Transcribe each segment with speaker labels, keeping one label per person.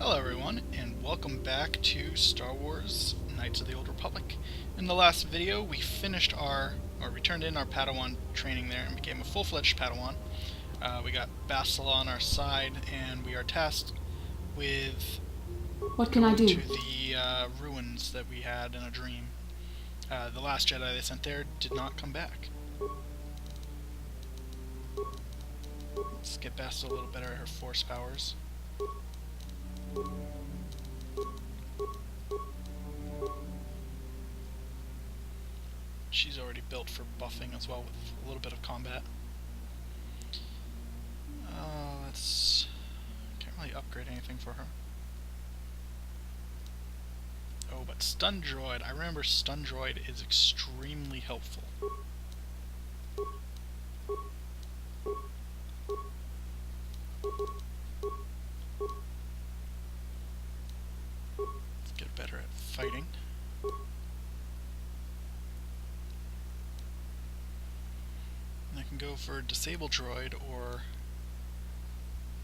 Speaker 1: Hello everyone, and welcome back to Star Wars Knights of the Old Republic. In the last video, we turned in our Padawan training there and became a full-fledged Padawan. We got Bastila on our side, and we are tasked with
Speaker 2: What can I do?
Speaker 1: to the ruins that we had in a dream. The last Jedi they sent there did not come back. Let's get Bastila a little better at her force powers. She's already built for buffing as well, with a little bit of combat. Can't really upgrade anything for her. Oh, but Stun Droid. I remember Stun Droid is extremely helpful. Let's get better at fighting. And I can go for Disable Droid or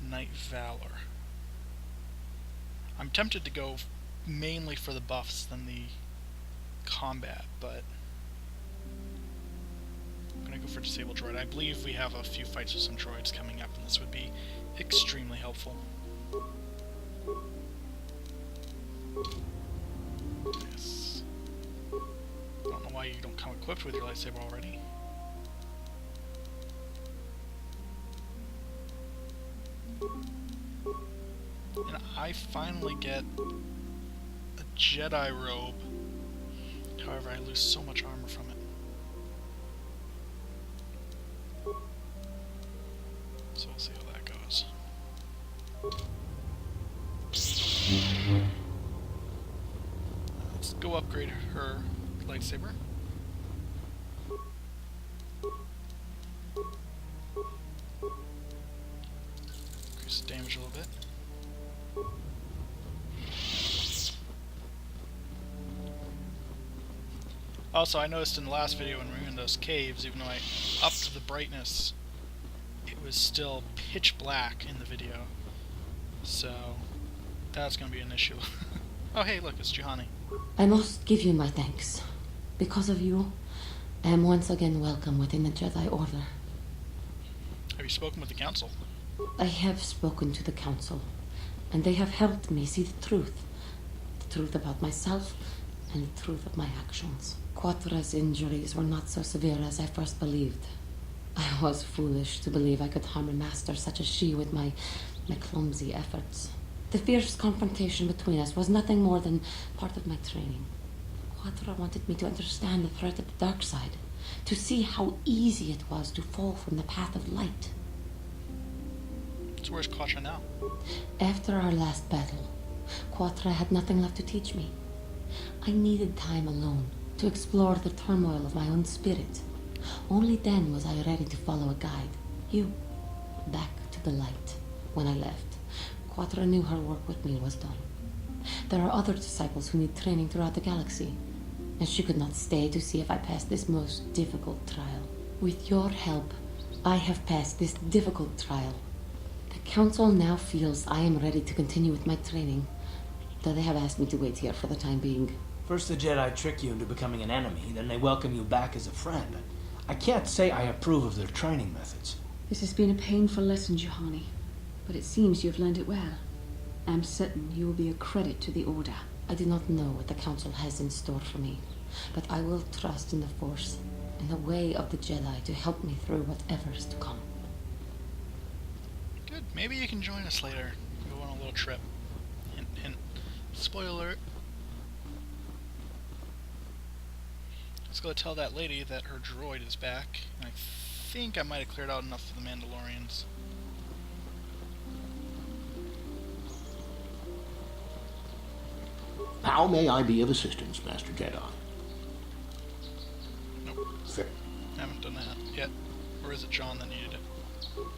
Speaker 1: Knight Valor. I'm tempted to go mainly for the buffs than the combat, but I'm gonna go for Disable Droid. I believe we have a few fights with some droids coming up, and this would be extremely helpful. Yes. I don't know why you don't come equipped with your lightsaber already. And I finally get a Jedi robe. However, I lose so much armor from it. So we'll see how that goes. Let's go upgrade her lightsaber. Increase the damage a little bit. Also, I noticed in the last video when we were in those caves, even though I upped the brightness, it was still pitch black in the video. So, that's going to be an issue. Oh hey, look, it's Juhani.
Speaker 2: I must give you my thanks. Because of you, I am once again welcome within the Jedi Order.
Speaker 1: Have you spoken with the Council?
Speaker 2: I have spoken to the Council, and they have helped me see the truth. The truth about myself, and the truth of my actions. Kotor's injuries were not so severe as I first believed. I was foolish to believe I could harm a master such as she with my clumsy efforts. The fierce confrontation between us was nothing more than part of my training. Kotor wanted me to understand the threat of the dark side, to see how easy it was to fall from the path of light.
Speaker 1: So where's Kotor now?
Speaker 2: After our last battle, Kotor had nothing left to teach me. I needed time alone to explore the turmoil of my own spirit. Only then was I ready to follow a guide. You. Back to the light. When I left, Kotor knew her work with me was done. There are other disciples who need training throughout the galaxy, and she could not stay to see if I passed this most difficult trial. With your help, I have passed this difficult trial. The Council now feels I am ready to continue with my training, though they have asked me to wait here for the time being.
Speaker 3: First the Jedi trick you into becoming an enemy, then they welcome you back as a friend. I can't say I approve of their training methods.
Speaker 4: This has been a painful lesson, Juhani, but it seems you have learned it well. I am certain you will be a credit to the Order.
Speaker 2: I do not know what the Council has in store for me, but I will trust in the Force and the way of the Jedi to help me through whatever is to come.
Speaker 1: Good. Maybe you can join us later. Go on a little trip. Hint, hint. Spoiler alert. Let's go tell that lady that her droid is back. And I think I might have cleared out enough for the Mandalorians.
Speaker 5: How may I be of assistance, Master Jedi?
Speaker 1: Nope.
Speaker 5: Fair.
Speaker 1: Haven't done that yet. Or is it John that needed it?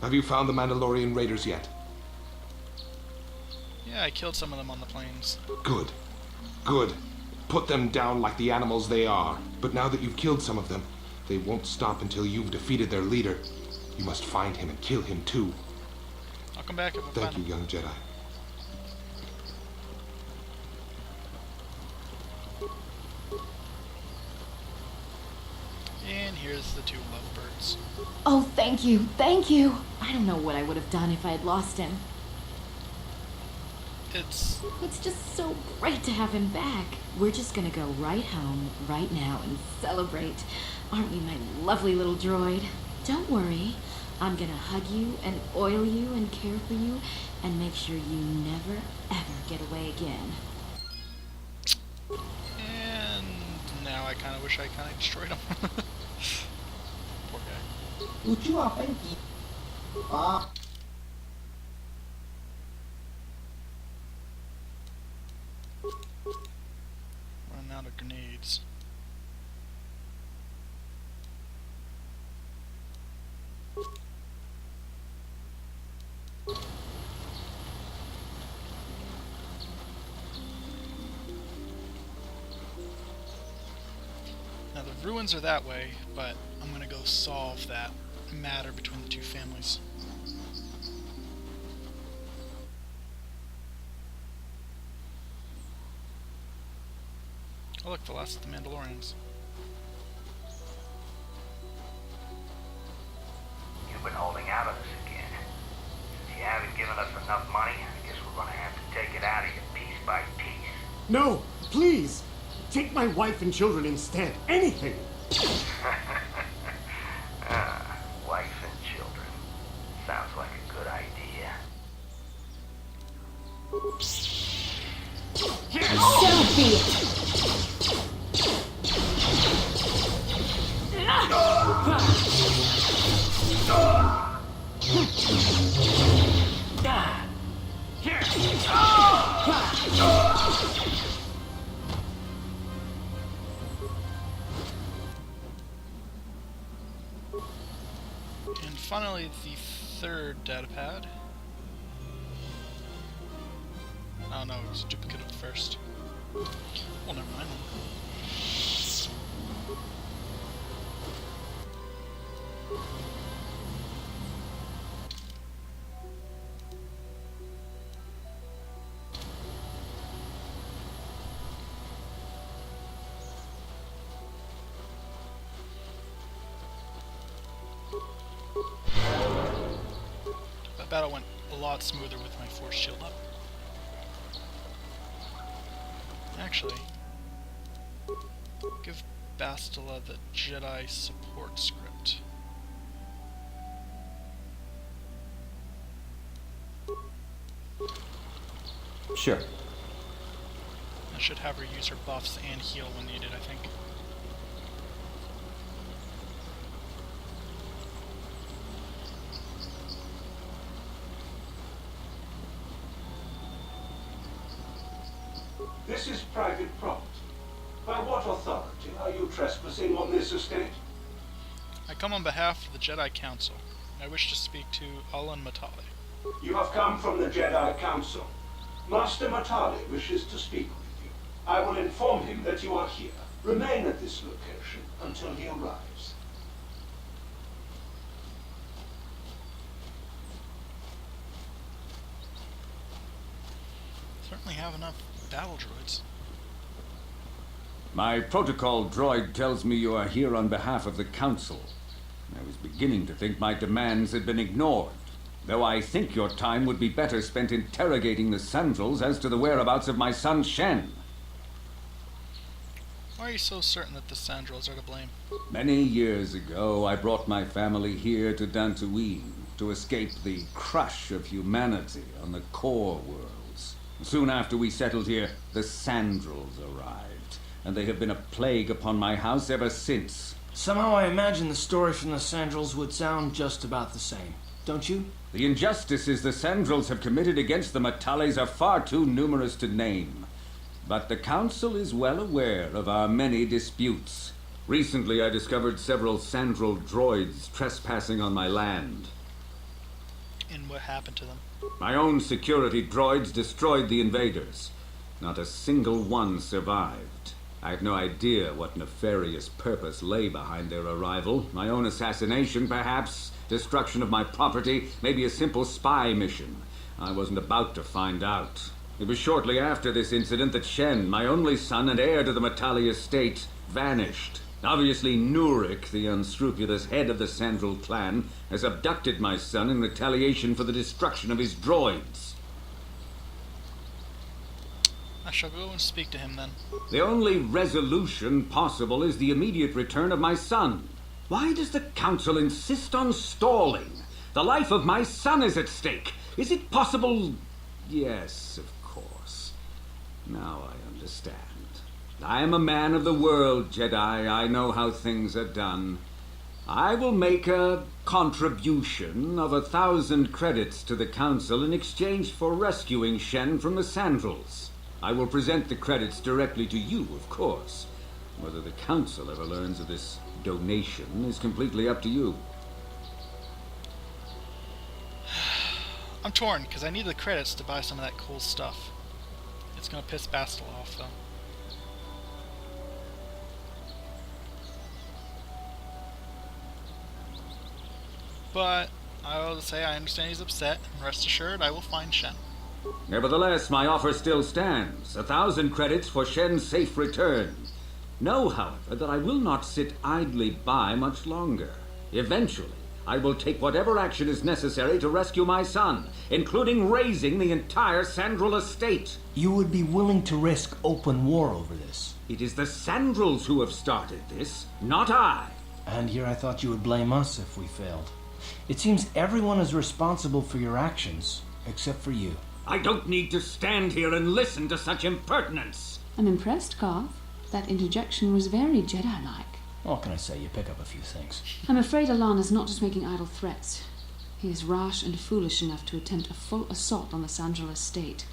Speaker 6: Have you found the Mandalorian raiders yet?
Speaker 1: Yeah, I killed some of them on the plains.
Speaker 6: Good. Good. Put them down like the animals they are. But now that you've killed some of them, they won't stop until you've defeated their leader. You must find him and kill him too.
Speaker 1: I'll come back if I
Speaker 6: Thank
Speaker 1: find
Speaker 6: you,
Speaker 1: him.
Speaker 6: young Jedi.
Speaker 1: And here's the two lovebirds.
Speaker 7: Oh, thank you, thank you. I don't know what I would have done if I had lost him.
Speaker 1: It's
Speaker 7: just so great to have him back. We're just gonna go right home, right now, and celebrate. Aren't we, my lovely little droid? Don't worry. I'm gonna hug you and oil you and care for you and make sure you never, ever get away again.
Speaker 1: and now I kind of wish I kind of destroyed him. Poor guy. Running out of grenades. Now the ruins are that way, but I'm gonna go solve that matter between the two families. Oh look, the last of the Mandalorians.
Speaker 8: You've been holding out on us again. If you haven't given us enough money, I guess we're gonna have to take it out of you piece by piece.
Speaker 5: No, please. Take my wife and children instead. Anything.
Speaker 8: Wife and children. Sounds like a good idea.
Speaker 7: So be it!
Speaker 1: And finally, the third data pad. Oh no, it was a duplicate of the first. Well, never mind. That battle went a lot smoother with my force shield up. Actually, give Bastila the Jedi support script.
Speaker 3: Sure.
Speaker 1: I should have her use her buffs and heal when needed, I think.
Speaker 9: This is private property. By what authority are you trespassing on this estate?
Speaker 1: I come on behalf of the Jedi Council. I wish to speak to Alan Matale.
Speaker 9: You have come from the Jedi Council. Master Matali wishes to speak with you. I will inform him that you are here. Remain at this location until he arrives.
Speaker 1: Certainly have enough battle droids.
Speaker 10: My protocol droid tells me you are here on behalf of the Council. I was beginning to think my demands had been ignored, though I think your time would be better spent interrogating the Sandrels as to the whereabouts of my son Shen.
Speaker 1: Why are you so certain that the Sandrels are to blame?
Speaker 10: Many years ago, I brought my family here to Dantooine to escape the crush of humanity on the core worlds. Soon after we settled here, the Sandrels arrived, and they have been a plague upon my house ever since.
Speaker 3: Somehow I imagine the story from the Sandrels would sound just about the same, don't you?
Speaker 10: The injustices the Sandrels have committed against the Matales are far too numerous to name. But the Council is well aware of our many disputes. Recently, I discovered several Sandrel droids trespassing on my land.
Speaker 1: And what happened to them?
Speaker 10: My own security droids destroyed the invaders. Not a single one survived. I have no idea what nefarious purpose lay behind their arrival. My own assassination, perhaps. Destruction of my property. Maybe a simple spy mission. I wasn't about to find out. It was shortly after this incident that Shen, my only son and heir to the Matali estate, vanished. Obviously, Nurik, the unscrupulous head of the Sandral clan, has abducted my son in retaliation for the destruction of his droids.
Speaker 1: I shall go and speak to him then.
Speaker 10: The only resolution possible is the immediate return of my son. Why does the Council insist on stalling? The life of my son is at stake. Is it possible? Yes, of course. Now I understand. I am a man of the world, Jedi. I know how things are done. I will make a contribution of 1,000 credits to the Council in exchange for rescuing Shen from the Sandrals. I will present the credits directly to you, of course. Whether the Council ever learns of this donation is completely up to you.
Speaker 1: I'm torn, because I need the credits to buy some of that cool stuff. It's going to piss Bastel off, though. But I will say I understand he's upset, and rest assured I will find Shen.
Speaker 10: Nevertheless, my offer still stands. 1,000 credits for Shen's safe return. Know, however, that I will not sit idly by much longer. Eventually, I will take whatever action is necessary to rescue my son, including raising the entire Sandral estate.
Speaker 3: You would be willing to risk open war over this?
Speaker 10: It is the Sandrals who have started this, not I.
Speaker 3: And here I thought you would blame us if we failed. It seems everyone is responsible for your actions, except for you.
Speaker 10: I don't need to stand here and listen to such impertinence.
Speaker 4: I'm impressed, Garth. That interjection was very Jedi-like.
Speaker 3: What can I say? You pick up a few things.
Speaker 4: I'm afraid Alan is not just making idle threats. He is rash and foolish enough to attempt a full assault on the Sandral estate.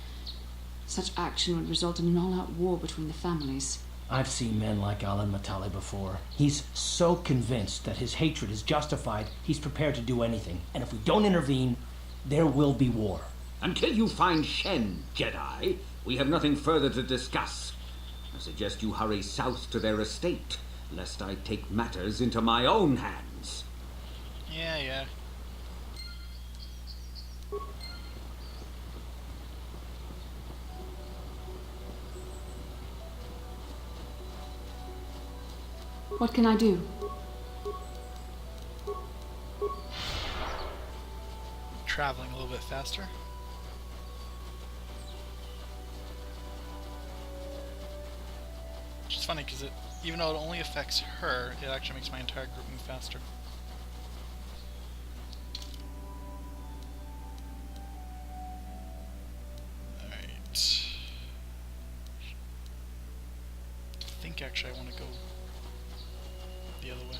Speaker 4: Such action would result in an all-out war between the families.
Speaker 3: I've seen men like Alan Matali before. He's so convinced that his hatred is justified, he's prepared to do anything. And if we don't intervene, there will be war.
Speaker 10: Until you find Shen, Jedi, we have nothing further to discuss. I suggest you hurry south to their estate, lest I take matters into my own hands.
Speaker 1: Yeah.
Speaker 4: What can I do?
Speaker 1: Traveling a little bit faster. Which is funny because even though it only affects her, it actually makes my entire group move faster. Alright. I think actually I want to go the other way.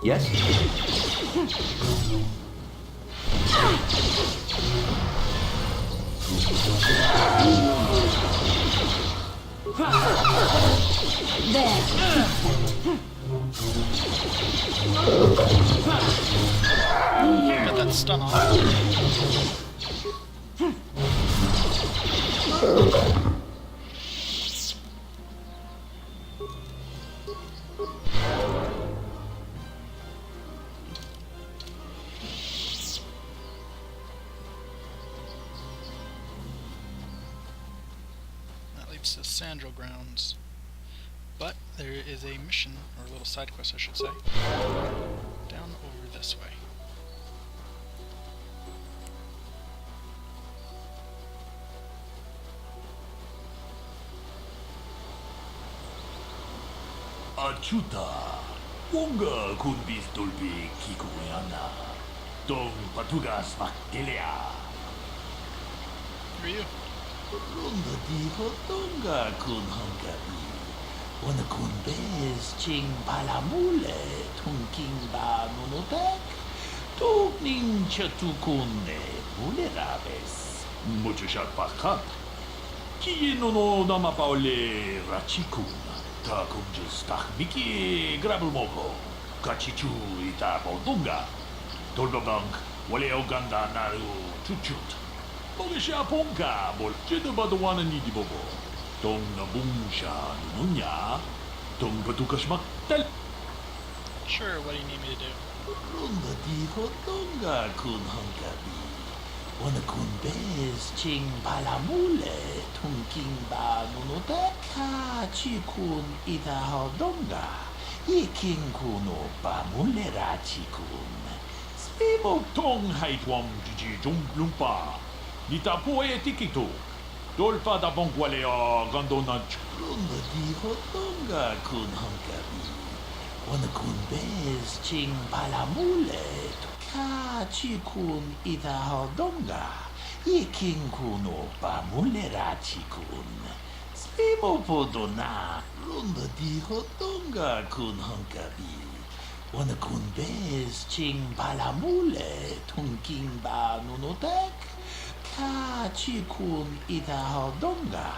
Speaker 3: Yes?
Speaker 1: Get that stun off. To Sandral grounds, but there is a mission, or a little side quest I should say, down over this way.
Speaker 11: Achuta, Unga kun pistolpi kikuya na. Dong patugas makdelia.
Speaker 1: Who are you?
Speaker 11: Runda di hotonga kun hangabi. Wana kun bez ching palamule tunking ba nunotek. Tugning chatukunde mulerabes. Muchashat pakat. Kiyino no namapaole rachikun. Takunjus takmiki grabulmoko. Kachichu ita bodunga. Tolbabank wale oganda naru chuchut. Bogesha ponka bol chedo badawana nidi bobo. Tong na bungsha nunya. Tong patukas maktal.
Speaker 1: Sure, what do you need me to do?
Speaker 11: Runda di hotonga kun hangabi. Wana kun bez ching palamule tunking ba nunoteka chikun ita hodonga. Iking kuno ba mulera chikun. Spimo tong haitwam jiji jung lumpa. Nita poe tikito. Dolfa da bonkwalea gandonach. Runda di hotonga kun hangabi. Wana kun bez ching palamule ka chikun ita hodonga. Iking kuno pa mulera chikun. Spimo podona. Runda di hodonga kun hangabi. Wana kun bez ching palamule tunking ba nunotek. Ka chikun ita hodonga.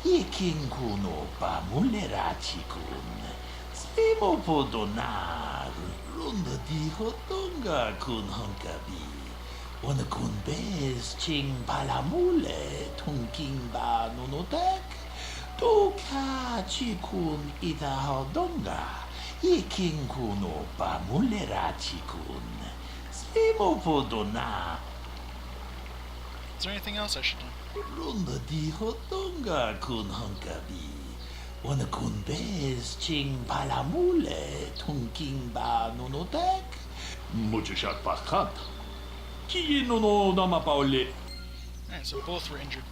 Speaker 11: Iking kuno pa mulera chikun. Spimo podona. Runda di hotonga kun hangabi. Wana kun bez ching palamule tunking ba nunotek. To ka chikun ita hodonga. Iking kuno pa mulera chikun. Spimo podona.
Speaker 1: Is there anything else I should do?
Speaker 11: Runda di hotonga kun hangabi. Wana kun bez ching palamule tunking ba nunotek. Muchashat pakat. Kiyino no namapaole.
Speaker 1: Alright, so both were injured.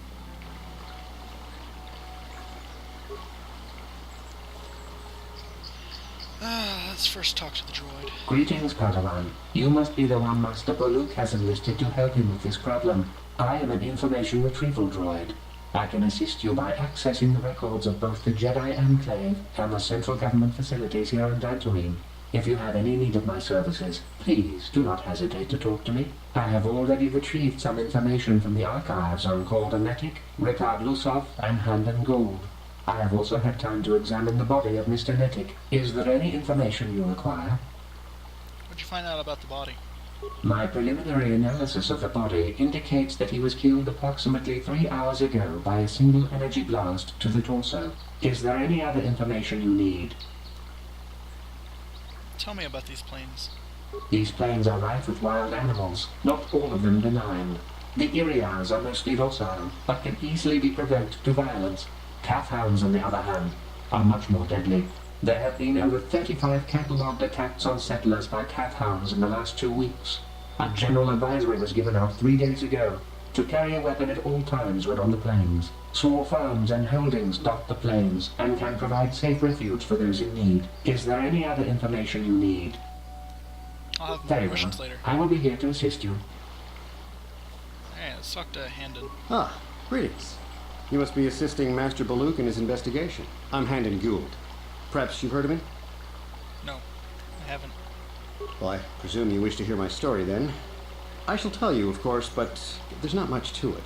Speaker 1: Let's first talk to the droid.
Speaker 12: Greetings, Padawan. You must be the one Master Baluk has enlisted to help him with this problem. I am an information retrieval droid. I can assist you by accessing the records of both the Jedi Enclave and the central government facilities here in Dantooine. If you have any need of my services, please do not hesitate to talk to me. I have already retrieved some information from the archives on Kordanetic, Ricard Lusov, and Handan Gold. I have also had time to examine the body of Mr. Netic. Is there any information you require?
Speaker 1: What'd you find out about the body?
Speaker 12: My preliminary analysis of the body indicates that he was killed approximately 3 hours ago by a single energy blast to the torso. Is there any other information you need?
Speaker 1: Tell me about these planes.
Speaker 12: These plains are rife with wild animals, not all of them benign. The Iriars are mostly docile, but can easily be provoked to violence. Calfhounds, on the other hand, are much more deadly. There have been over 35 catalogued attacks on settlers by calfhounds in the last 2 weeks. A general advisory was given out 3 days ago to carry a weapon at all times when on the plains. Small farms and holdings dot the plains and can provide safe refuge for those in need. Is there any other information you need?
Speaker 1: I'll have more
Speaker 12: Very well.
Speaker 1: questions later.
Speaker 12: I will be here to assist you.
Speaker 1: Alright, let's talk to Handon.
Speaker 5: Ah, greetings. You must be assisting Master Baluk in his investigation. I'm Handon Gould. Perhaps you've heard of him?
Speaker 1: No, I haven't.
Speaker 5: Well, I presume you wish to hear my story, then. I shall tell you, of course, but there's not much to it.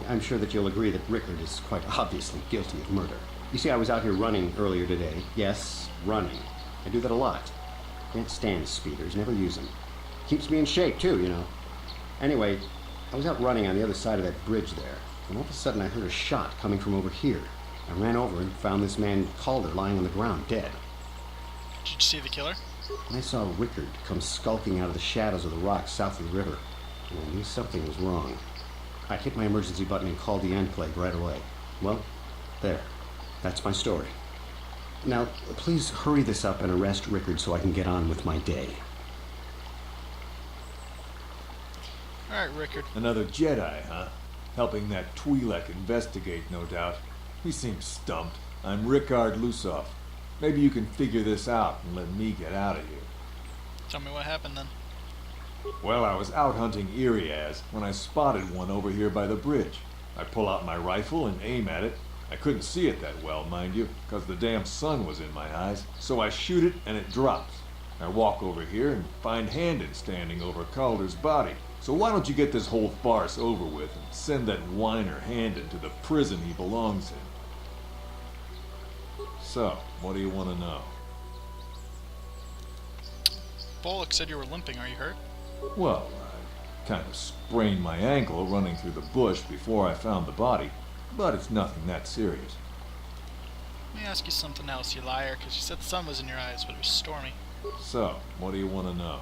Speaker 5: I'm sure that you'll agree that Rickard is quite obviously guilty of murder. You see, I was out here running earlier today. Yes, running. I do that a lot. Can't stand speeders, never use them. Keeps me in shape, too, you know. Anyway, I was out running on the other side of that bridge there, and all of a sudden I heard a shot coming from over here. I ran over and found this man Calder lying on the ground, dead.
Speaker 1: Did you see the killer?
Speaker 5: And I saw Rickard come skulking out of the shadows of the rocks south of the river, and I knew something was wrong. I hit my emergency button and called the Enclave right away. Well, there. That's my story. Now, please hurry this up and arrest Rickard so I can get on with my day.
Speaker 1: Alright, Rickard.
Speaker 13: Another Jedi, huh? Helping that Twi'lek investigate, no doubt. He seems stumped. I'm Ricard Lusov. Maybe you can figure this out and let me get out of here.
Speaker 1: Tell me what happened then.
Speaker 13: Well, I was out hunting Iriaz when I spotted one over here by the bridge. I pull out my rifle and aim at it. I couldn't see it that well, mind you, because the damn sun was in my eyes. So I shoot it and it drops. I walk over here and find Handon standing over Calder's body. So why don't you get this whole farce over with and send that whiner Handon to the prison he belongs in? So, what do you want to know?
Speaker 1: Bullock said you were limping. Are you hurt?
Speaker 13: Well, I kind of sprained my ankle running through the bush before I found the body, but it's nothing that serious.
Speaker 1: Let me ask you something else, you liar, because you said the sun was in your eyes, but it was stormy.
Speaker 13: So, what do you want to know?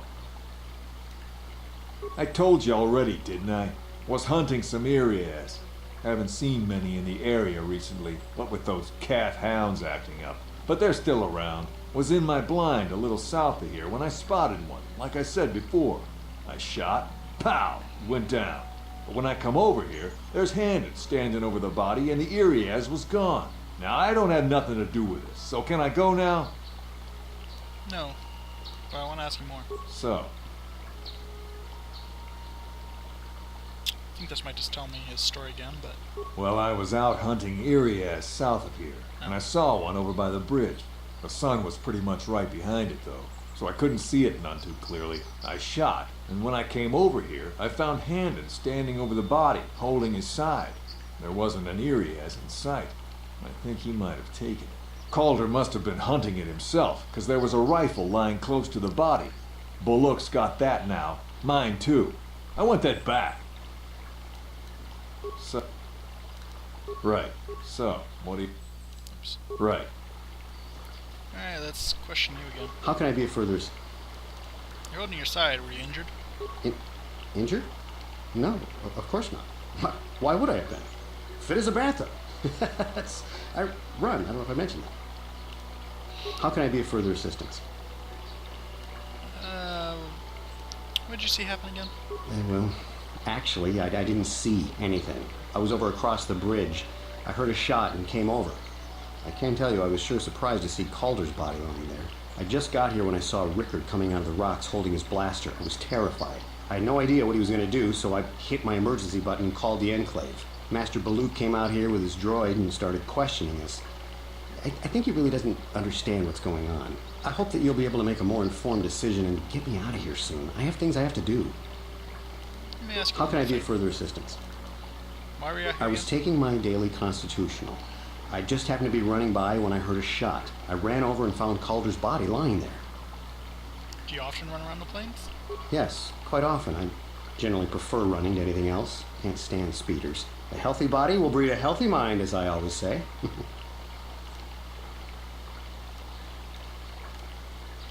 Speaker 13: I told you already, didn't I? Was hunting some Iriaz. Haven't seen many in the area recently, what with those cat hounds acting up. But they're still around. Was in my blind a little south of here when I spotted one, like I said before. I shot, pow, went down. But when I come over here, there's Handon standing over the body and the Iriaz was gone. Now, I don't have nothing to do with this, so can I go now?
Speaker 1: No, but I want to ask you more.
Speaker 13: So?
Speaker 1: I think this might just tell me his story again, but...
Speaker 13: Well, I was out hunting Iriaz south of here, and I saw one over by the bridge. The sun was pretty much right behind it, though, so I couldn't see it none too clearly. I shot, and when I came over here, I found Handon standing over the body, holding his side. There wasn't an Iriaz in sight. I think he might have taken it. Calder must have been hunting it himself, because there was a rifle lying close to the body. Bullock's got that now. Mine, too. I want that back. So... Right. So, what do you...
Speaker 1: Oops.
Speaker 13: Right.
Speaker 1: Alright, let's question you again.
Speaker 5: How can I be of further...
Speaker 1: You're holding your side. Were you injured?
Speaker 5: Injured? No, of course not. Why would I have been? Fit as a bathtub. I run. I don't know if I mentioned that. How can I be of further assistance?
Speaker 1: What did you see happen again?
Speaker 5: Well, actually, I didn't see anything. I was over across the bridge. I heard a shot and came over. I can't tell you, I was sure surprised to see Calder's body lying there. I just got here when I saw Rickard coming out of the rocks holding his blaster. I was terrified. I had no idea what he was going to do, so I hit my emergency button and called the Enclave. Master Baluk came out here with his droid and started questioning us. I think he really doesn't understand what's going on. I hope that you'll be able to make a more informed decision and get me out of here soon. I have things I have to do.
Speaker 1: Let me ask you
Speaker 5: How can I be
Speaker 1: one
Speaker 5: of further assistance?
Speaker 1: Why were you out here
Speaker 5: I was
Speaker 1: again?
Speaker 5: taking my daily constitutional. I just happened to be running by when I heard a shot. I ran over and found Calder's body lying there.
Speaker 1: Do you often run around the plains?
Speaker 5: Yes, quite often. I generally prefer running to anything else. Can't stand speeders. A healthy body will breed a healthy mind, as I always say.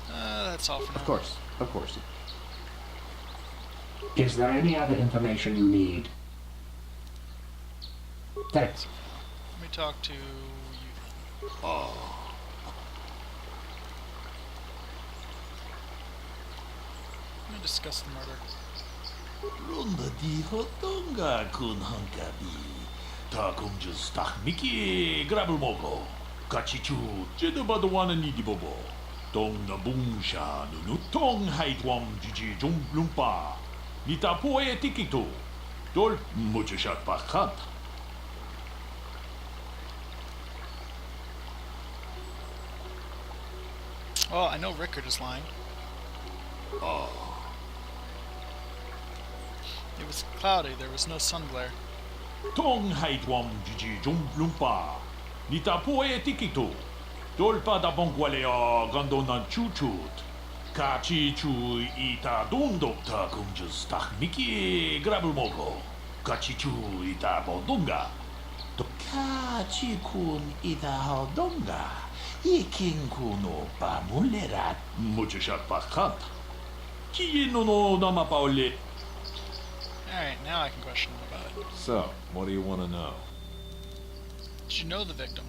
Speaker 1: That's all for now.
Speaker 5: Of course, of course.
Speaker 12: Is there any other information you need? Thanks.
Speaker 1: Let me talk to you. Let me discuss the murder.
Speaker 11: Runda di hotonga kun hankabi. Ta kunjus tahmiki grabul mogo. Kachichu jedabadawana nidibobo. Dong na bungsha nunutong haitwam jiji jumplumpa. Nita poe tikito. Dol mujushat pakat.
Speaker 1: Well, I know Rickard is lying. It was cloudy. There was no sun glare.
Speaker 11: Tong haitwam jiji jumplumpa. Nita poe tikito. Dolpa da bongwalea gandonan chuchut. Kachi chu ita dondokta kunjus tahmiki grabul mogo. Kachi chu ita bondunga. Kachi kun ita hodonga. Ikin kuno pamulerat mujushat pakat. Kiyino no namapaole.
Speaker 1: Alright, now I can question him about it.
Speaker 13: So, what do you want to know?
Speaker 1: Did you know the victim?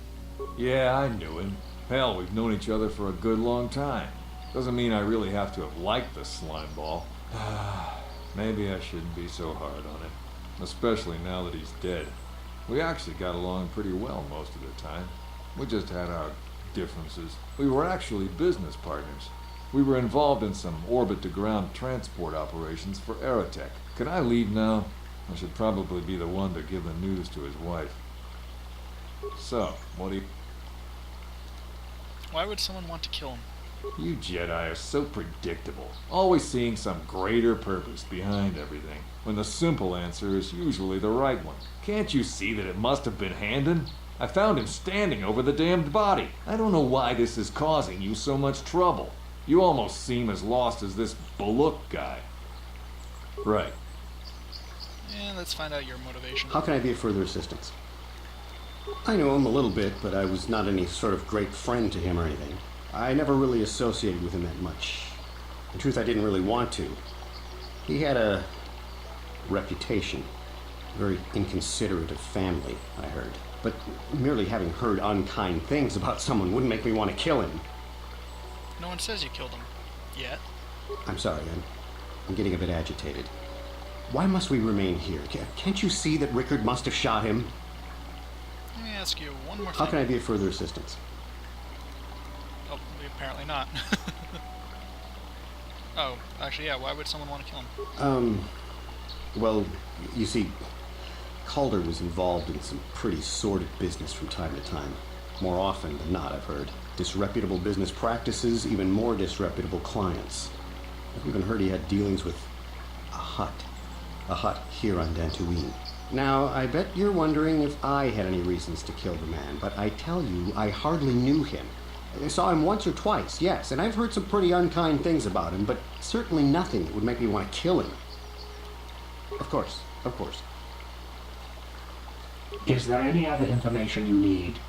Speaker 13: Yeah, I knew him. Hell, we've known each other for a good long time. Doesn't mean I really have to have liked the slime ball. Maybe I shouldn't be so hard on him. Especially now that he's dead. We actually got along pretty well most of the time. We just had our differences. We were actually business partners. We were involved in some orbit-to-ground transport operations for Aerotech. Can I leave now? I should probably be the one to give the news to his wife. So, what do you...
Speaker 1: Why would someone want to kill him?
Speaker 13: You Jedi are so predictable, always seeing some greater purpose behind everything, when the simple answer is usually the right one. Can't you see that it must have been Handon? I found him standing over the damned body. I don't know why this is causing you so much trouble. You almost seem as lost as this Baluk guy. Right.
Speaker 1: Yeah, let's find out your motivation.
Speaker 5: How can I be of further assistance? I knew him a little bit, but I was not any sort of great friend to him or anything. I never really associated with him that much. In truth, I didn't really want to. He had a reputation. Very inconsiderate of family, I heard. But merely having heard unkind things about someone wouldn't make me want to kill him.
Speaker 1: No one says you killed him. Yet.
Speaker 5: I'm sorry, I'm getting a bit agitated. Why must we remain here? Can't you see that Rickard must have shot him?
Speaker 1: Let me ask you one more thing.
Speaker 5: How can I be of further assistance?
Speaker 1: Oh, apparently not. Oh, actually, yeah, why would someone want to kill him?
Speaker 5: Well, you see, Calder was involved in some pretty sordid business from time to time. More often than not, I've heard. Disreputable business practices, even more disreputable clients. I've even heard he had dealings with a hut here on Dantooine. Now, I bet you're wondering if I had any reasons to kill the man, but I tell you, I hardly knew him. I saw him once or twice, yes, and I've heard some pretty unkind things about him, but certainly nothing that would make me want to kill him. Of course, of course.
Speaker 12: Is there any other information you need?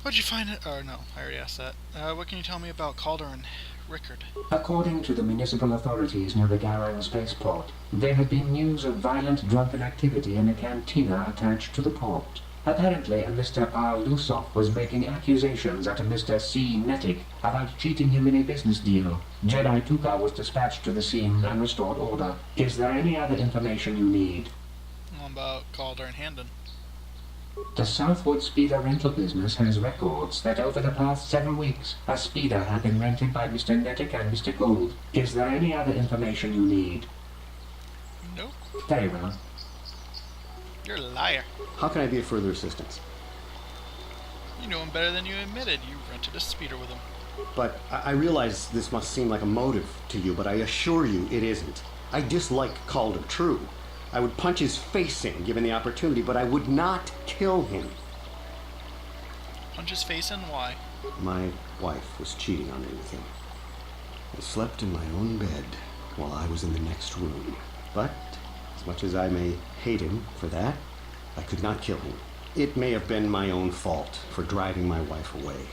Speaker 1: What'd you find it? Oh, no, I already asked that. What can you tell me about Calder and Rickard?
Speaker 12: According to the municipal authorities near the Garang spaceport, there had been news of violent drunken activity in a cantina attached to the port. Apparently, a Mr. R. Lusov was making accusations at a Mr. C. Netic about cheating him in a business deal. Jedi Tuka was dispatched to the scene and restored order. Is there any other information you need?
Speaker 1: What about Calder and Handon?
Speaker 12: The Southwood Speeder rental business has records that over the past 7 weeks, a speeder had been rented by Mr. Netic and Mr. Gould. Is there any other information you need?
Speaker 1: Nope.
Speaker 12: Very well.
Speaker 1: You're a liar.
Speaker 5: How can I be of further assistance?
Speaker 1: You know him better than you admitted. You rented a speeder with him.
Speaker 5: But I realize this must seem like a motive to you, but I assure you it isn't. I dislike Calder, true. I would punch his face in, given the opportunity, but I would not kill him.
Speaker 1: Punch his face in? Why?
Speaker 5: My wife was cheating on me with him. I slept in my own bed while I was in the next room. But, as much as I may hate him for that, I could not kill him. It may have been my own fault for driving my wife away.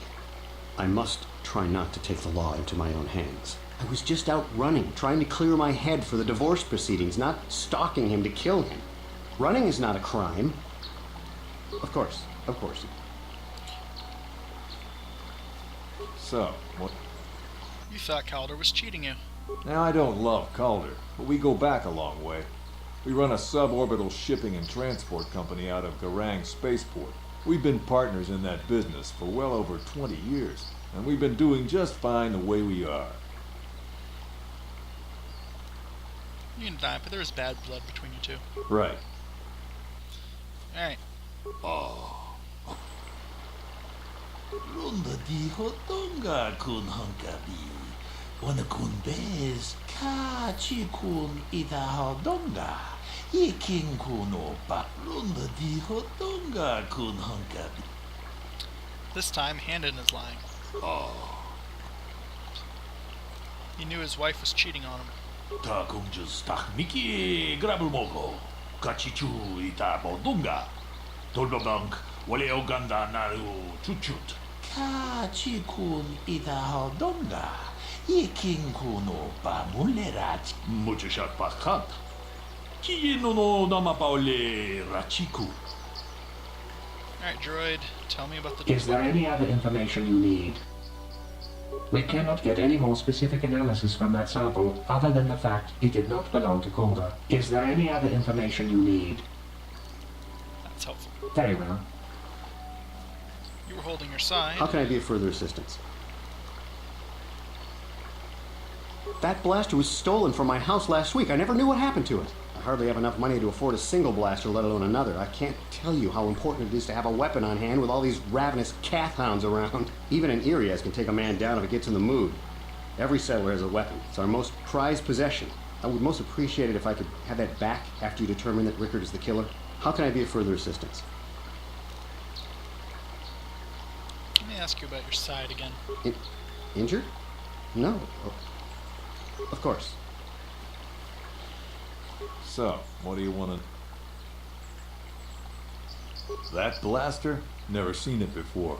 Speaker 5: I must try not to take the law into my own hands. I was just out running, trying to clear my head for the divorce proceedings, not stalking him to kill him. Running is not a crime. Of course, of course.
Speaker 13: So, what?
Speaker 1: You thought Calder was cheating you.
Speaker 13: Now, I don't love Calder, but we go back a long way. We run a suborbital shipping and transport company out of Garang Spaceport. We've been partners in that business for well over 20 years, and we've been doing just fine the way we are.
Speaker 1: You can die, but there is bad blood between you two.
Speaker 13: Right.
Speaker 1: Alright.
Speaker 11: Runda di hotonga kun hankabi. Wana kun bez ka chi kun ida hodonga. Ikin kun opa. Runda di hotonga kun hankabi.
Speaker 1: This time, Handon is lying. He knew his wife was cheating on him.
Speaker 11: Ta kung just tak miki grabul mogo. Kachichu ita bodunga. Tolbabank wale oganda naru chuchut. Kachi kun ita hodonga. Ikin kuno pa mulerat. Muchashat pakat. Kiyino no namapaole rachiku.
Speaker 1: Alright, droid, tell me about the...
Speaker 12: Is there any other information you need? We cannot get any more specific analysis from that sample other than the fact it did not belong to Calder. Is there any other information you need?
Speaker 1: That's helpful.
Speaker 12: Very well.
Speaker 1: You were holding your side.
Speaker 5: How can I be of further assistance? That blaster was stolen from my house last week. I never knew what happened to it. I hardly have enough money to afford a single blaster, let alone another. I can't tell you how important it is to have a weapon on hand with all these ravenous cath hounds around. Even an Irias can take a man down if it gets in the mood. Every settler has a weapon. It's our most prized possession. I would most appreciate it if I could have that back after you determine that Rickard is the killer. How can I be of further assistance?
Speaker 1: Let me ask you about your side again.
Speaker 5: Injured? No. Of course.
Speaker 13: So, what do you want to... That blaster? Never seen it before.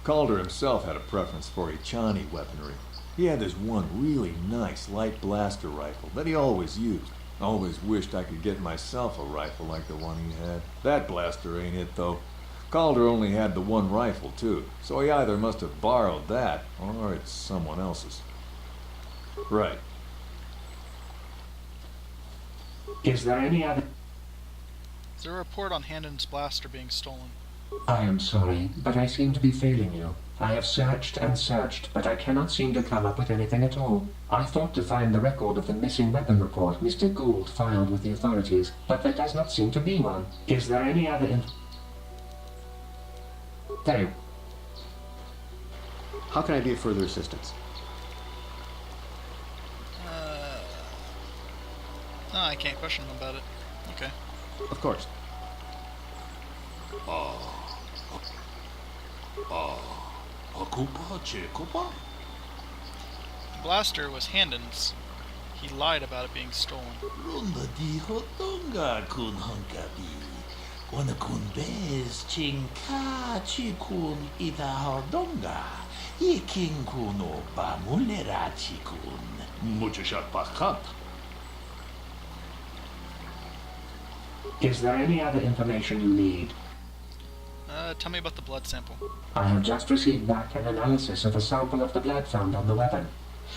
Speaker 13: Calder himself had a preference for Echani weaponry. He had this one really nice light blaster rifle that he always used. Always wished I could get myself a rifle like the one he had. That blaster ain't it, though. Calder only had the one rifle, too, so he either must have borrowed that, or it's someone else's. Right.
Speaker 12: Is there any other...
Speaker 1: Is there a report on Handon's blaster being stolen?
Speaker 12: I am sorry, but I seem to be failing you. I have searched and searched, but I cannot seem to come up with anything at all. I thought to find the record of the missing weapon report Mr. Gould filed with the authorities, but there does not seem to be one. Is there any other There.
Speaker 5: How can I be of further assistance?
Speaker 1: No, I can't question him about it. Okay.
Speaker 5: Of course.
Speaker 1: The blaster was Handon's. He lied about it being stolen.
Speaker 11: Runda di hotonga kun hunkabi. Wana kun bez ching ka chi kun ida hodonga. Yiking kuno ba mulera chi kun. Muchashat pakat.
Speaker 12: Is there any other information you need?
Speaker 1: Tell me about the blood sample.
Speaker 12: I have just received back an analysis of a sample of the blood found on the weapon.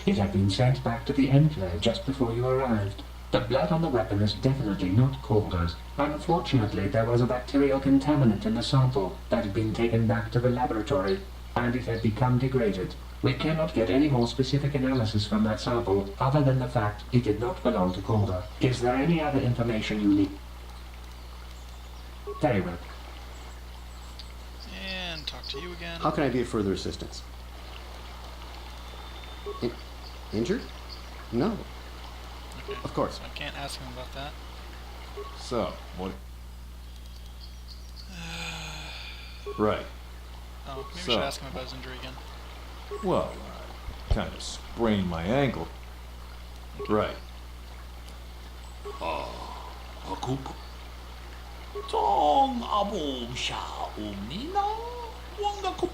Speaker 12: It had been sent back to the Enclave just before you arrived. The blood on the weapon is definitely not Calder's. Unfortunately, there was a bacterial contaminant in the sample that had been taken back to the laboratory, and it had become degraded. We cannot get any more specific analysis from that sample, other than the fact it did not belong to Calder. Is there any other information you need? Very well.
Speaker 1: And talk to you again.
Speaker 5: How can I be of further assistance? Injured? No.
Speaker 1: Okay.
Speaker 5: Of course.
Speaker 1: So I can't ask him about that.
Speaker 13: So, what... Right.
Speaker 1: Oh, maybe we should ask him about his injury again.
Speaker 13: Well, I kind of sprained my ankle.
Speaker 1: Okay.
Speaker 13: Right.
Speaker 11: Akup. Tong abom sha umnina. Wanga kup.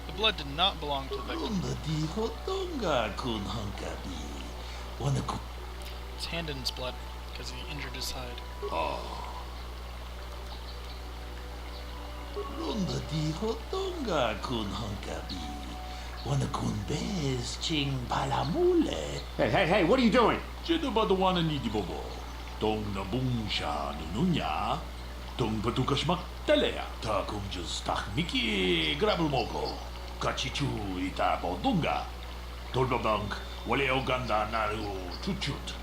Speaker 1: The blood did not belong to the victim.
Speaker 11: Runda di hotonga kun hunkabi. Wana kup.
Speaker 1: It's Handon's blood, because he injured his side.
Speaker 11: Runda di hotonga kun hunkabi. Wana kun bez ching palamule.
Speaker 5: Hey, what are you doing?
Speaker 11: Jedo badawana ni di bobo. Tong nabung sha nununya. Tong patukasmak talea. Ta kum just takmiki grabul moko. Kachichu ita bodunga. Tolbabank wale oganda naru chuchut.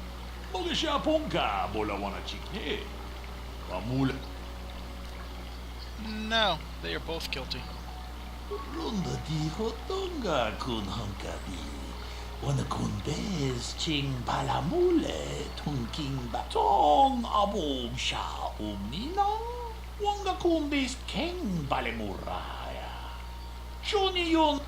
Speaker 11: Mogesha ponka bola wana chikne. Pamule.
Speaker 1: No, they are both guilty.
Speaker 11: Runda di hotonga kun hunkabi. Wana kun bez ching palamule tungking batong abom sha umnina. Wanga kun bez king balemuraya. Shoni yon.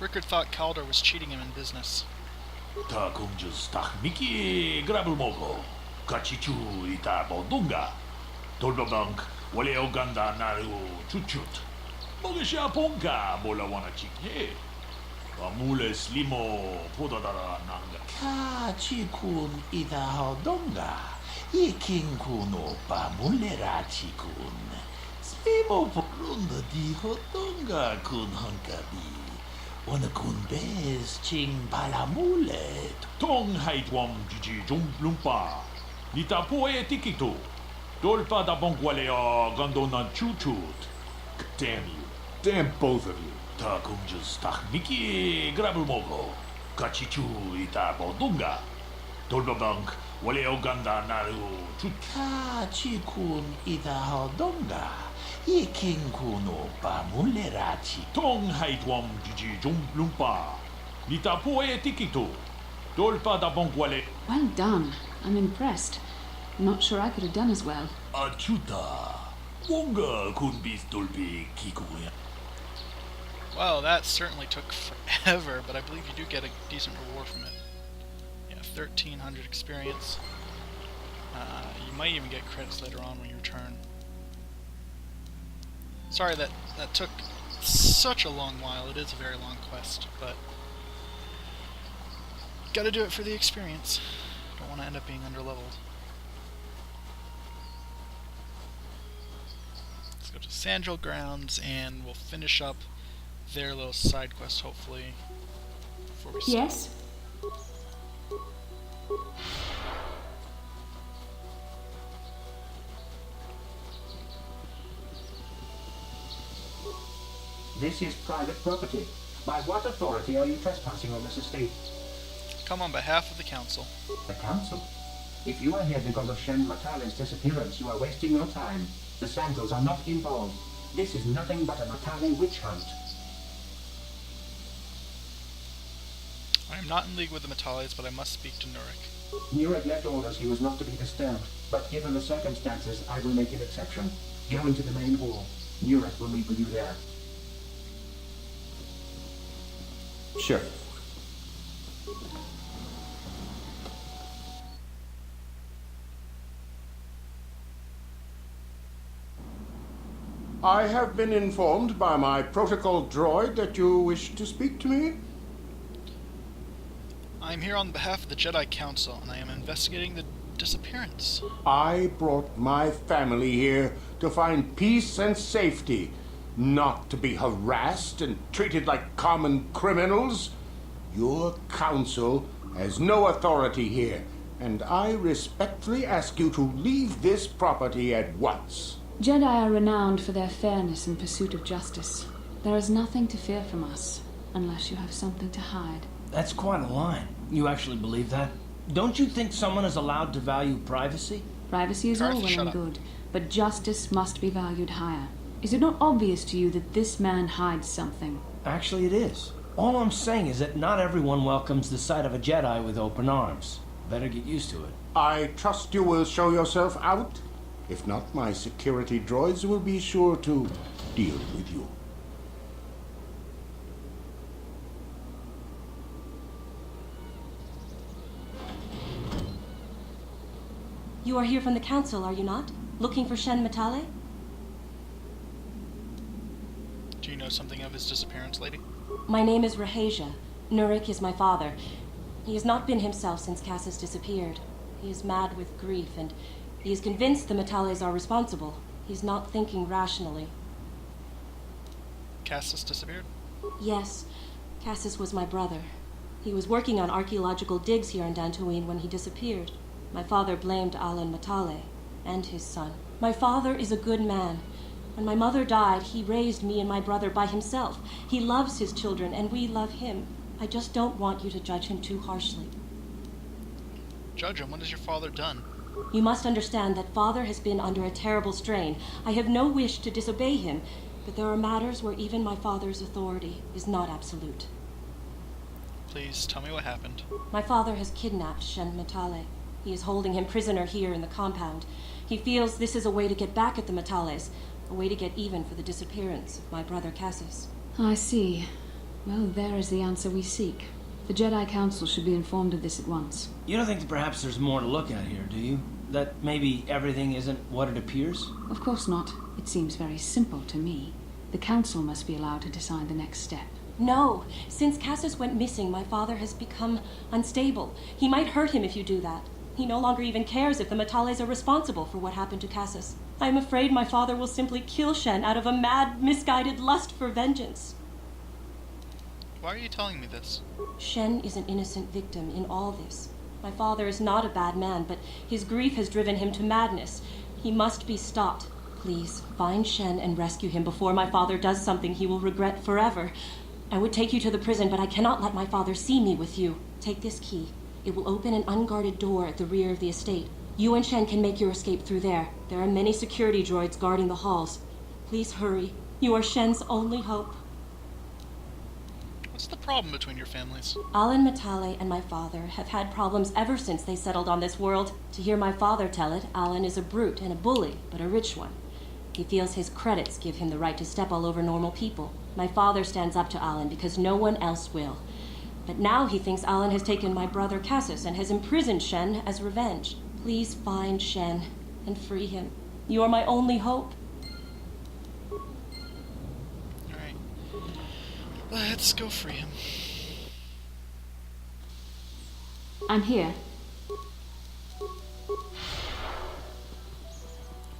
Speaker 1: Rickard thought Calder was cheating him in business.
Speaker 11: Ta kum just takmiki grabul mogo. Kachichu ita bodunga. Tolbabank wale oganda naru chuchut. Mogesha ponka bola wana chikne. Pamule slimo podadara nanga. Kachikun ida hodonga. Yiking kuno pamulera chikun. Slimo runda di hodonga kun hunkabi. Wana kun bez ching palamule. Tong haitwam jiji jumplumpa. Nita poe tikito. Dolpa da bongwalea gandona chuchut. Damn you.
Speaker 13: Damn both of you.
Speaker 11: Ta kumjus tak niki grabulmogo. Kachichu ita bodunga. Dolbabank wale oganda naru chukachikun ita hodonga. Ikinkuno pa mulerachi. Tong haitwam jiji jumplumpa. Nita poe tikito. Dolpa da bonkwale.
Speaker 4: Well done. I'm impressed. I'm not sure I could have done as well.
Speaker 11: Achuta. Wonga kun bis dolbi kikuya.
Speaker 1: Well, that certainly took forever, but I believe you do get a decent reward from it. Yeah, 1,300 experience. You might even get credits later on when you return. Sorry that took such a long while. It is a very long quest, but gotta do it for the experience. Don't want to end up being underleveled. Let's go to Sandrill Grounds, and we'll finish up their little side quest, hopefully, before we stop.
Speaker 4: Yes?
Speaker 12: This is private property. By what authority are you trespassing on this estate?
Speaker 1: Come on behalf of the council.
Speaker 12: The council? If you are here because of Shen Matale's disappearance, you are wasting your time. The Sandals are not involved. This is nothing but a Matale witch hunt.
Speaker 1: I am not in league with the Matales, but I must speak to Nurik.
Speaker 12: Nurek left orders he was not to be disturbed, but given the circumstances, I will make an exception. Go into the main hall. Nurek will meet with you there.
Speaker 5: Sure.
Speaker 9: I have been informed by my protocol droid that you wish to speak to me.
Speaker 1: I am here on behalf of the Jedi Council, and I am investigating the disappearance.
Speaker 9: I brought my family here to find peace and safety, not to be harassed and treated like common criminals. Your council has no authority here, and I respectfully ask you to leave this property at once.
Speaker 4: Jedi are renowned for their fairness and pursuit of justice. There is nothing to fear from us, unless you have something to hide.
Speaker 3: That's quite a line. You actually believe that? Don't you think someone is allowed to value privacy?
Speaker 4: Privacy is all well and good, but justice must be valued higher. Is it not obvious to you that this man hides something?
Speaker 3: Actually, it is. All I'm saying is that not everyone welcomes the sight of a Jedi with open arms. Better get used to it.
Speaker 9: I trust you will show yourself out. If not, my security droids will be sure to deal with you.
Speaker 14: You are here from the council, are you not? Looking for Shen Matale?
Speaker 1: Do you know something of his disappearance, lady?
Speaker 14: My name is Rahasia. Nurik is my father. He has not been himself since Cassius disappeared. He is mad with grief, and he is convinced the Matales are responsible. He's not thinking rationally.
Speaker 1: Cassius disappeared?
Speaker 14: Yes, Cassius was my brother. He was working on archaeological digs here in Dantooine when he disappeared. My father blamed Alan Matale and his son. My father is a good man. When my mother died, he raised me and my brother by himself. He loves his children, and we love him. I just don't want you to judge him too harshly.
Speaker 1: Judge him? What has your father done?
Speaker 14: You must understand that father has been under a terrible strain. I have no wish to disobey him, but there are matters where even my father's authority is not absolute.
Speaker 1: Please tell me what happened.
Speaker 14: My father has kidnapped Shen Matale. He is holding him prisoner here in the compound. He feels this is a way to get back at the Matales, a way to get even for the disappearance of my brother Cassius.
Speaker 4: I see. Well, there is the answer we seek. The Jedi Council should be informed of this at once.
Speaker 3: You don't think that perhaps there's more to look at here, do you? That maybe everything isn't what it appears?
Speaker 4: Of course not. It seems very simple to me. The Council must be allowed to decide the next step.
Speaker 14: No. Since Cassius went missing, my father has become unstable. He might hurt him if you do that. He no longer even cares if the Matales are responsible for what happened to Cassius. I am afraid my father will simply kill Shen out of a mad, misguided lust for vengeance.
Speaker 1: Why are you telling me this?
Speaker 14: Shen is an innocent victim in all this. My father is not a bad man, but his grief has driven him to madness. He must be stopped. Please, find Shen and rescue him before my father does something he will regret forever. I would take you to the prison, but I cannot let my father see me with you. Take this key. It will open an unguarded door at the rear of the estate. You and Shen can make your escape through there. There are many security droids guarding the halls. Please hurry. You are Shen's only hope.
Speaker 1: What's the problem between your families?
Speaker 14: Alan Matale and my father have had problems ever since they settled on this world. To hear my father tell it, Alan is a brute and a bully, but a rich one. He feels his credits give him the right to step all over normal people. My father stands up to Alan because no one else will. But now he thinks Alan has taken my brother Cassius and has imprisoned Shen as revenge. Please find Shen and free him. You are my only hope.
Speaker 1: Let's go free him.
Speaker 4: I'm here.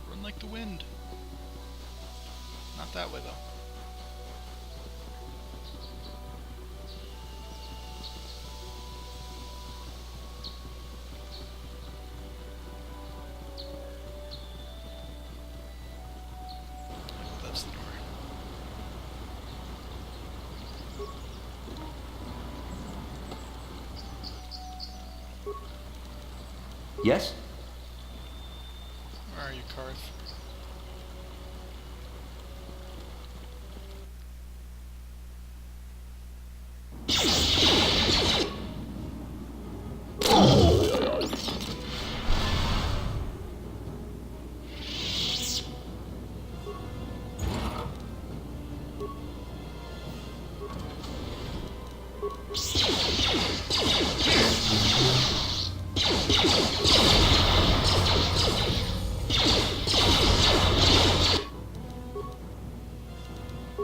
Speaker 1: Run like the wind. Not that way, though. That's the door.
Speaker 3: Yes?
Speaker 1: Where are you, Karth?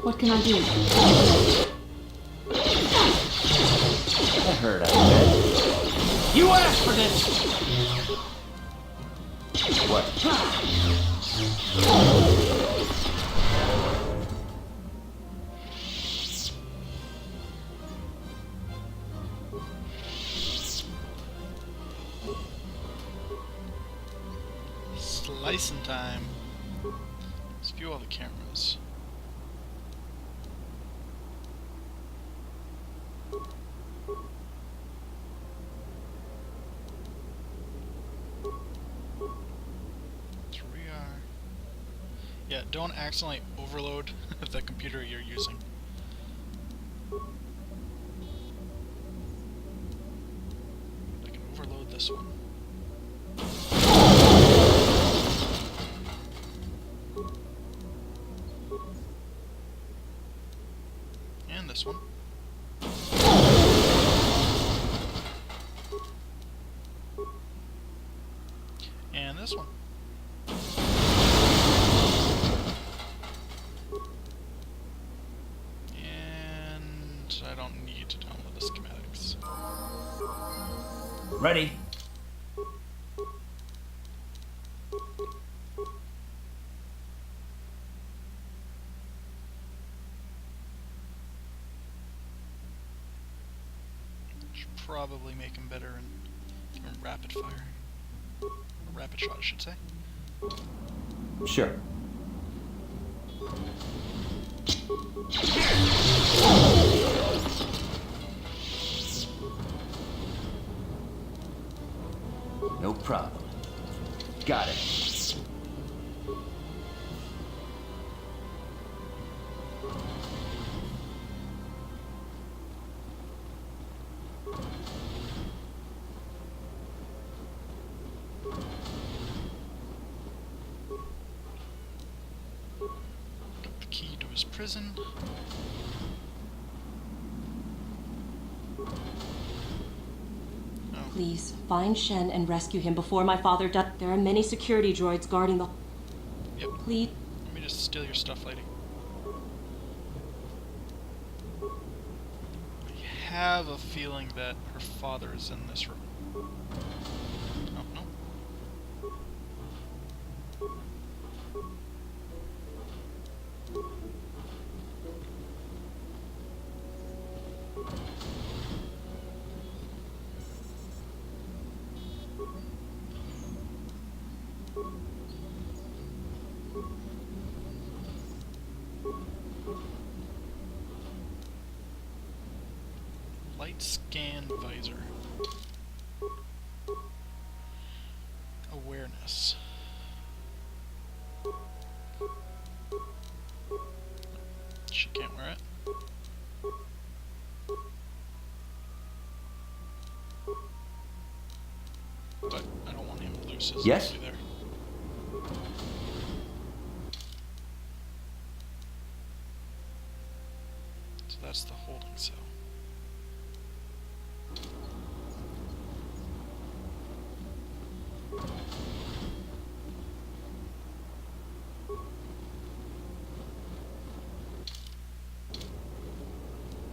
Speaker 4: What can I do?
Speaker 3: I heard I said. You asked for this! What?
Speaker 1: Slicing time. Let's view all the cameras. Yeah, don't accidentally overload the computer you're using. I can overload this one. And this one. And this one. I don't need to download the schematics.
Speaker 3: Ready?
Speaker 1: Should probably make him better in rapid fire. Or rapid shot, I should say.
Speaker 3: Sure. No problem. Got it.
Speaker 1: Got the key to his prison.
Speaker 14: Please, find Shen and rescue him before my father does. There are many security droids guarding the...
Speaker 1: Yep.
Speaker 14: Please.
Speaker 1: Let me just steal your stuff, lady. I have a feeling that her father is in this room. Oh, no. Light scan visor. Awareness. She can't wear it. But I don't want him to lose his
Speaker 3: Yes?
Speaker 1: ability there. So that's the holding cell.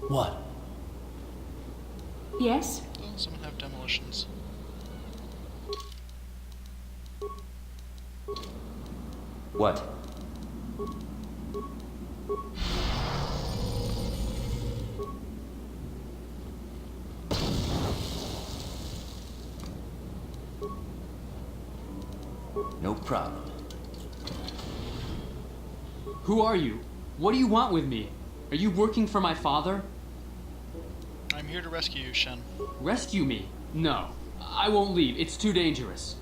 Speaker 3: What?
Speaker 4: Yes?
Speaker 1: Doesn't someone have demolitions?
Speaker 3: What? No problem.
Speaker 15: Who are you? What do you want with me? Are you working for my father?
Speaker 1: I'm here to rescue you, Shen.
Speaker 15: Rescue me? No. I won't leave. It's too dangerous.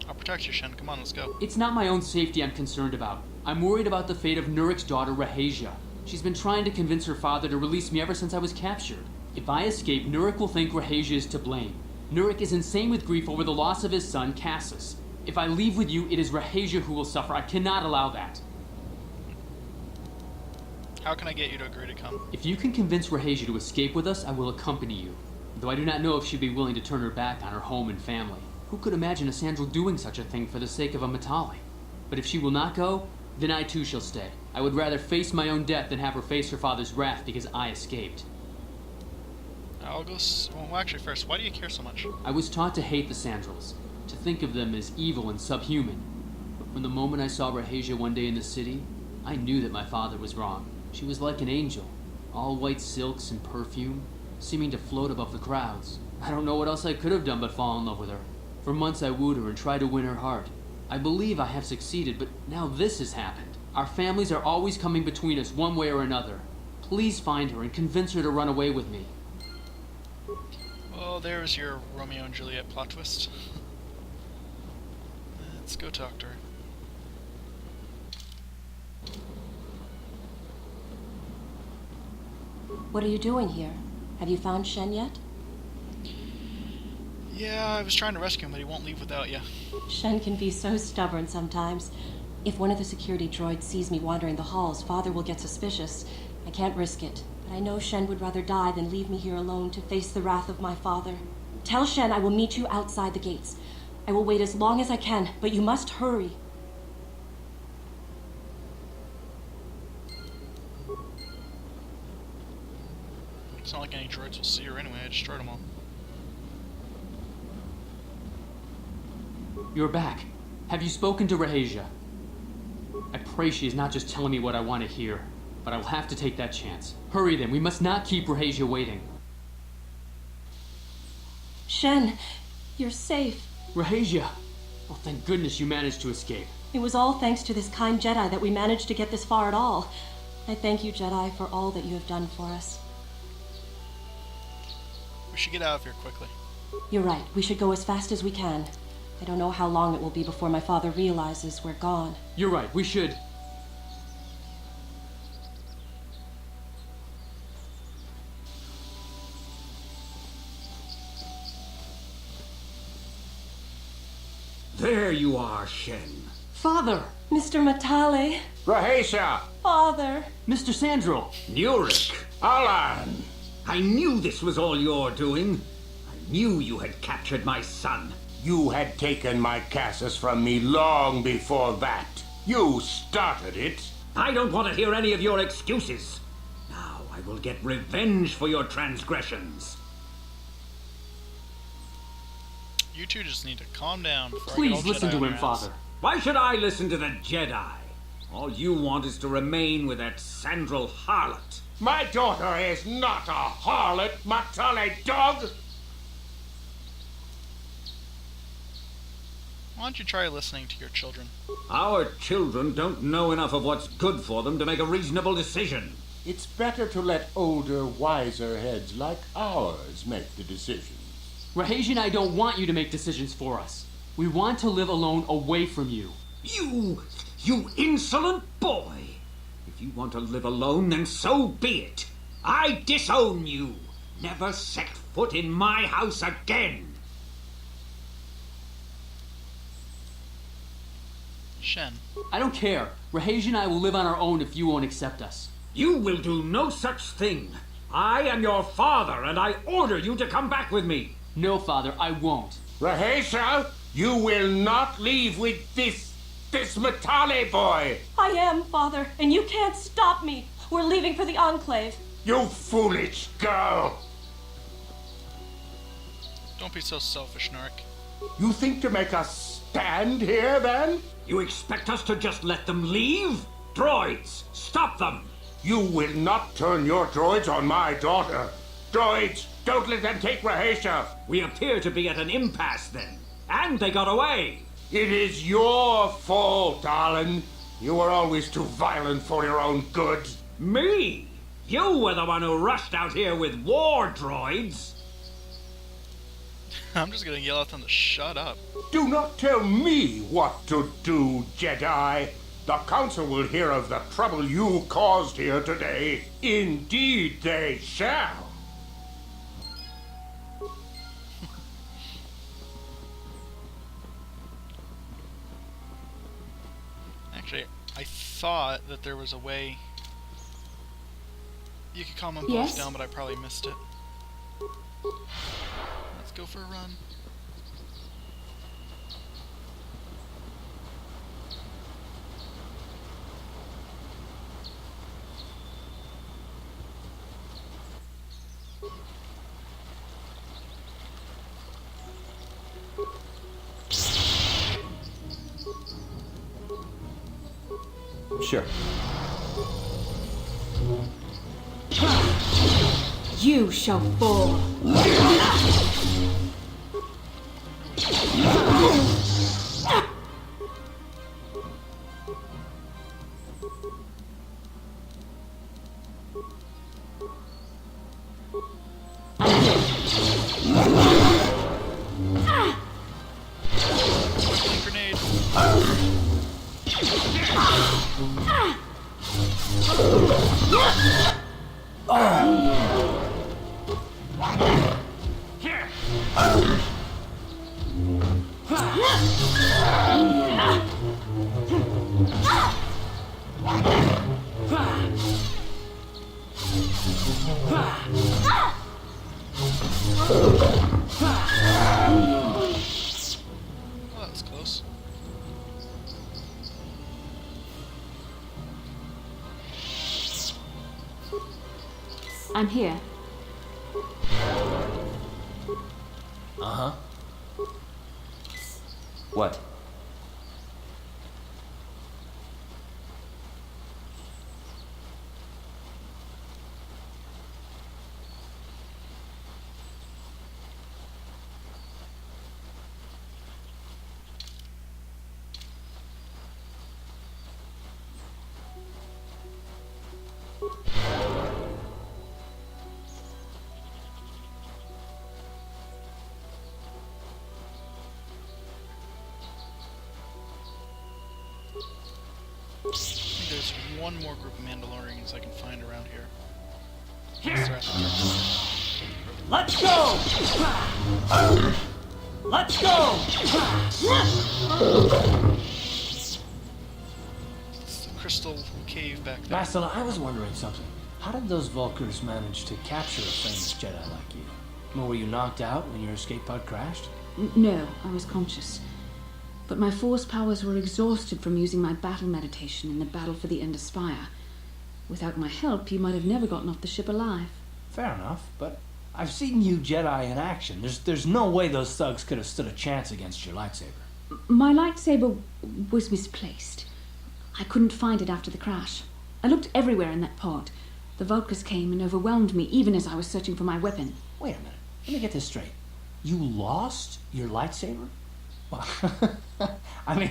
Speaker 1: I'll protect you, Shen. Come on, let's go.
Speaker 15: It's not my own safety I'm concerned about. I'm worried about the fate of Nurik's daughter, Rahasia. She's been trying to convince her father to release me ever since I was captured. If I escape, Nurik will think Rahasia is to blame. Nurik is insane with grief over the loss of his son, Cassus. If I leave with you, it is Rahasia who will suffer. I cannot allow that.
Speaker 1: How can I get you to agree to come?
Speaker 15: If you can convince Rahasia to escape with us, I will accompany you. Though I do not know if she'd be willing to turn her back on her home and family. Who could imagine a Sandral doing such a thing for the sake of a Matali? But if she will not go, then I too shall stay. I would rather face my own death than have her face her father's wrath because I escaped.
Speaker 1: I'll go. Well, actually, first, why do you care so much?
Speaker 15: I was taught to hate the Sandrals, to think of them as evil and subhuman. But from the moment I saw Rahasia one day in the city, I knew that my father was wrong. She was like an angel, all white silks and perfume, seeming to float above the crowds. I don't know what else I could have done but fall in love with her. For months I wooed her and tried to win her heart. I believe I have succeeded, but now this has happened. Our families are always coming between us one way or another. Please find her and convince her to run away with me.
Speaker 1: Well, there's your Romeo and Juliet plot twist. Let's go talk to her.
Speaker 14: What are you doing here? Have you found Shen yet?
Speaker 1: Yeah, I was trying to rescue him, but he won't leave without you.
Speaker 14: Shen can be so stubborn sometimes. If one of the security droids sees me wandering the halls, Father will get suspicious. I can't risk it. But I know Shen would rather die than leave me here alone to face the wrath of my father. Tell Shen I will meet you outside the gates. I will wait as long as I can, but you must hurry.
Speaker 1: It's not like any droids will see her anyway. I destroyed them all.
Speaker 15: You're back. Have you spoken to Rahasia? I pray she is not just telling me what I want to hear, but I will have to take that chance. Hurry then, we must not keep Rahasia waiting.
Speaker 14: Shen, you're safe.
Speaker 15: Rahasia! Oh, thank goodness you managed to escape.
Speaker 14: It was all thanks to this kind Jedi that we managed to get this far at all. I thank you, Jedi, for all that you have done for us.
Speaker 1: We should get out of here quickly.
Speaker 14: You're right. We should go as fast as we can. I don't know how long it will be before my father realizes we're gone.
Speaker 15: You're right, we should.
Speaker 10: There you are, Shen.
Speaker 15: Father!
Speaker 14: Mr. Matale!
Speaker 9: Rahasia!
Speaker 14: Father!
Speaker 15: Mr. Sandral!
Speaker 10: Nurik!
Speaker 9: Alan!
Speaker 10: I knew this was all your doing. I knew you had captured my son.
Speaker 9: You had taken my Cassus from me long before that. You started it.
Speaker 10: I don't want to hear any of your excuses. Now I will get revenge for your transgressions.
Speaker 1: You two just need to calm down before I
Speaker 15: Please
Speaker 1: get all
Speaker 15: listen
Speaker 1: Jedi
Speaker 15: to
Speaker 1: on
Speaker 15: him,
Speaker 1: your ass.
Speaker 15: Father.
Speaker 10: Why should I listen to the Jedi? All you want is to remain with that Sandral harlot.
Speaker 9: My daughter is not a harlot, Matale dog!
Speaker 1: Why don't you try listening to your children?
Speaker 10: Our children don't know enough of what's good for them to make a reasonable decision.
Speaker 9: It's better to let older, wiser heads like ours make the decisions.
Speaker 15: Rahesia and I don't want you to make decisions for us. We want to live alone away from you.
Speaker 10: You insolent boy! If you want to live alone, then so be it. I disown you. Never set foot in my house again.
Speaker 1: Shen.
Speaker 15: I don't care. Rahesia and I will live on our own if you won't accept us.
Speaker 10: You will do no such thing. I am your father, and I order you to come back with me.
Speaker 15: No, Father, I won't.
Speaker 9: Rahesia, you will not leave with this Matale boy.
Speaker 14: I am, Father, and you can't stop me. We're leaving for the Enclave.
Speaker 9: You foolish girl.
Speaker 1: Don't be so selfish, Nark.
Speaker 9: You think to make us stand here, then?
Speaker 10: You expect us to just let them leave? Droids, stop them!
Speaker 9: You will not turn your droids on my daughter. Droids, don't let them take Rahesia.
Speaker 10: We appear to be at an impasse then. And they got away.
Speaker 9: It is your fault, Alan. You were always too violent for your own good.
Speaker 10: Me? You were the one who rushed out here with war droids.
Speaker 1: I'm just gonna yell at them to shut up.
Speaker 9: Do not tell me what to do, Jedi. The Council will hear of the trouble you caused here today. Indeed they shall.
Speaker 1: Actually, I thought that there was a way you could calm them both
Speaker 4: Yes?
Speaker 1: down, but I probably missed it. Let's go for a run.
Speaker 5: Sure.
Speaker 4: You shall fall.
Speaker 1: Grenade. Oh, that was close.
Speaker 4: I'm here.
Speaker 3: Uh-huh. What?
Speaker 1: I think there's one more group of Mandalorians I can find around here. That's the rest of them.
Speaker 3: Let's go! Let's go!
Speaker 1: It's the crystal cave back there.
Speaker 3: Bastila, I was wondering something. How did those Vulkars manage to capture a famous Jedi like you? Or were you knocked out when your escape pod crashed?
Speaker 4: No, I was conscious. But my force powers were exhausted from using my battle meditation in the battle for the Ender Spire. Without my help, you might have never gotten off the ship alive.
Speaker 3: Fair enough, but I've seen you Jedi in action. There's no way those thugs could have stood a chance against your lightsaber.
Speaker 4: My lightsaber was misplaced. I couldn't find it after the crash. I looked everywhere in that pod. The Vulkars came and overwhelmed me even as I was searching for my weapon.
Speaker 3: Wait a minute. Let me get this straight. You lost your lightsaber? Well, I mean,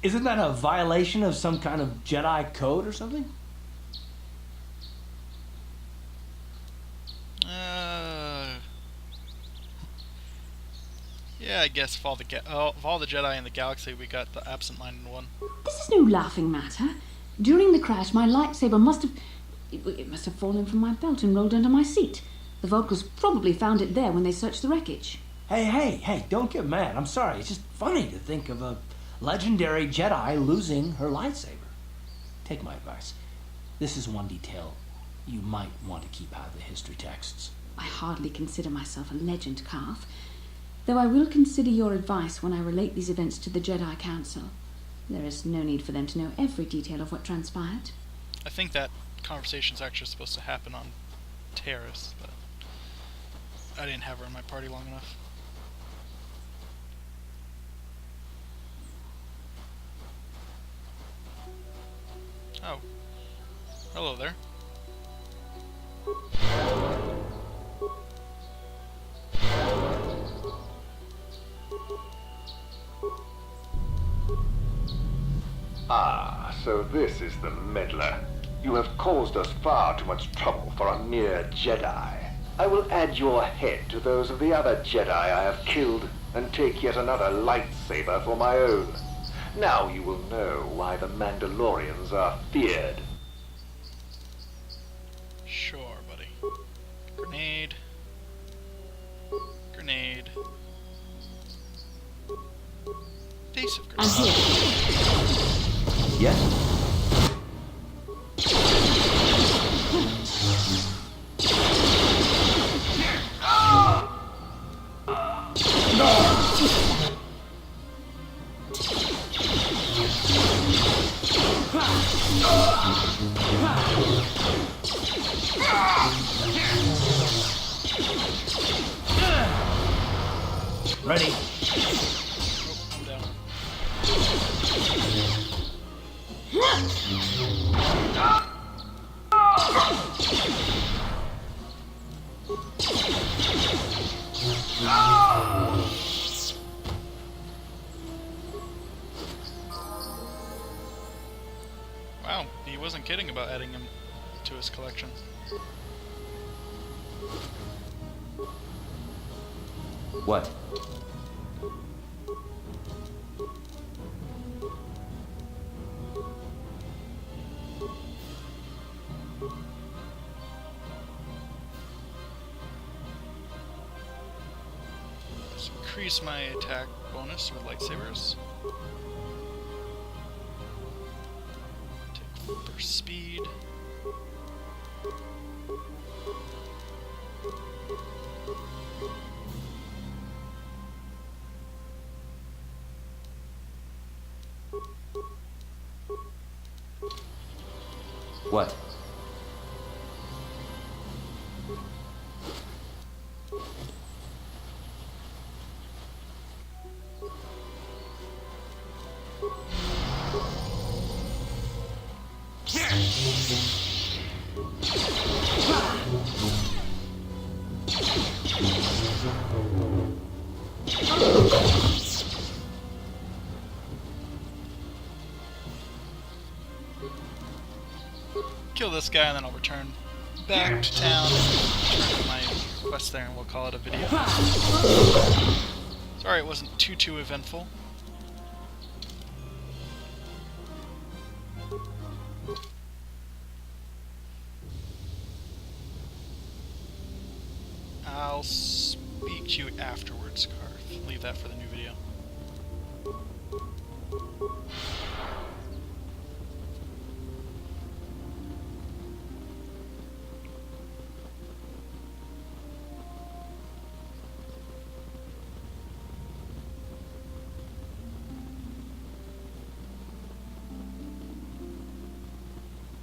Speaker 3: isn't that a violation of some kind of Jedi code or something?
Speaker 1: Yeah, I guess of all the Jedi in the galaxy, we got the absent-minded one.
Speaker 4: This is no laughing matter. During the crash, my lightsaber must have... It must have fallen from my belt and rolled under my seat. The Vulcans probably found it there when they searched the wreckage.
Speaker 3: Hey, don't get mad. I'm sorry. It's just funny to think of a legendary Jedi losing her lightsaber. Take my advice. This is one detail you might want to keep out of the history texts.
Speaker 4: I hardly consider myself a legend calf, though I will consider your advice when I relate these events to the Jedi Council. There is no need for them to know every detail of what transpired.
Speaker 1: I think that conversation's actually supposed to happen on Terrace, but I didn't have her in my party long enough. Oh. Hello there.
Speaker 16: Ah, so this is the meddler. You have caused us far too much trouble for a mere Jedi. I will add your head to those of the other Jedi I have killed, and take yet another lightsaber for my own. Now you will know why the Mandalorians are feared.
Speaker 1: Sure, buddy. Grenade. Grenade. Base of grenade.
Speaker 3: I'm here. Yes? Ready.
Speaker 1: Oh, I'm down. Wow, he wasn't kidding about adding him to his collection.
Speaker 3: What?
Speaker 1: Let's increase my attack bonus with lightsabers. Take burst speed.
Speaker 3: What?
Speaker 1: Kill this guy and then I'll return back to town, return to my quest there, and we'll call it a video. Sorry it wasn't too eventful. I'll speak to you afterwards, Scarf. Leave that for the new video.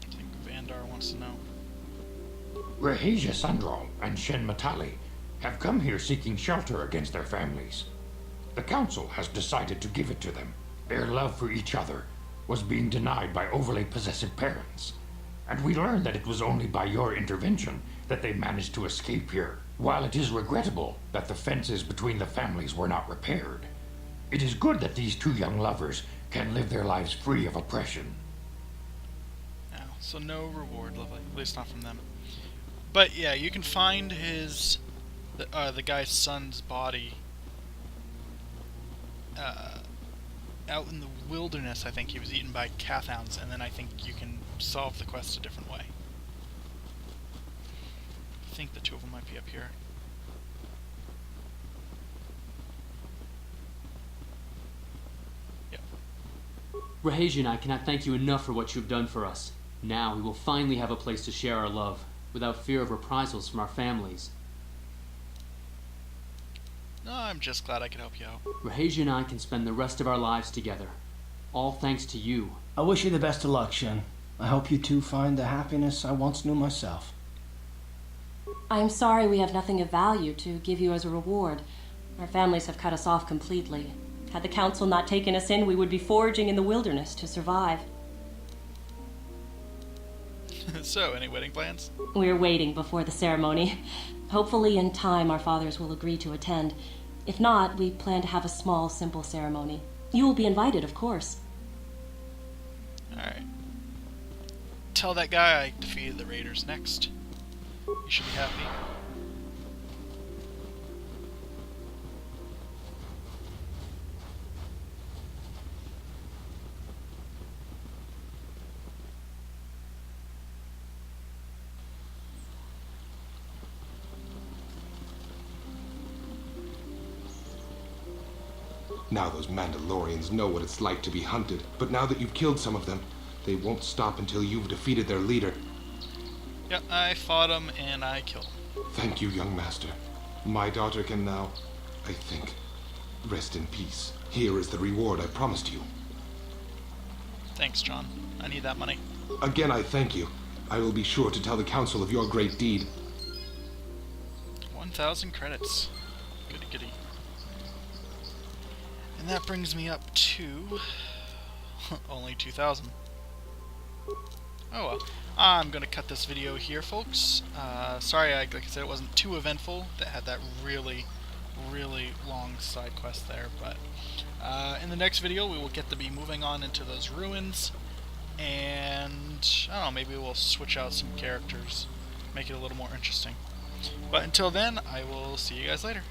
Speaker 1: I think Vandar wants to know.
Speaker 9: Rahesia Sandral and Shen Matali have come here seeking shelter against their families. The Council has decided to give it to them. Their love for each other was being denied by overly possessive parents. And we learned that it was only by your intervention that they managed to escape here. While it is regrettable that the fences between the families were not repaired, it is good that these two young lovers can live their lives free of oppression.
Speaker 1: Now, so no reward, lovely. At least not from them. But yeah, you can find the guy's son's body out in the wilderness, I think he was eaten by cathounds, and then I think you can solve the quest a different way. I think the two of them might be up here. Yep.
Speaker 15: Rahesia and I cannot thank you enough for what you have done for us. Now we will finally have a place to share our love, without fear of reprisals from our families.
Speaker 1: No, I'm just glad I could help you out.
Speaker 15: Rahesia and I can spend the rest of our lives together. All thanks to you.
Speaker 17: I wish you the best of luck, Shen. I hope you two find the happiness I once knew myself.
Speaker 14: I'm sorry we have nothing of value to give you as a reward. Our families have cut us off completely. Had the council not taken us in, we would be foraging in the wilderness to survive.
Speaker 1: So, any wedding plans?
Speaker 14: We're waiting before the ceremony. Hopefully in time our fathers will agree to attend. If not, we plan to have a small, simple ceremony. You will be invited, of course.
Speaker 1: Alright. Tell that guy I defeated the raiders next. You should be happy.
Speaker 6: Now those Mandalorians know what it's like to be hunted, but now that you've killed some of them, they won't stop until you've defeated their leader.
Speaker 1: Yep, I fought him and I killed him.
Speaker 6: Thank you, young master. My daughter can now, I think, rest in peace. Here is the reward I promised you.
Speaker 1: Thanks, John. I need that money.
Speaker 6: Again, I thank you. I will be sure to tell the council of your great deed.
Speaker 1: 1,000 credits. Goody goody. And that brings me up to only 2,000. Oh well. I'm gonna cut this video here, folks. Sorry, like I said, it wasn't too eventful. That had that really long side quest there, but in the next video we will get to be moving on into those ruins, and I don't know, maybe we'll switch out some characters, make it a little more interesting. But until then, I will see you guys later.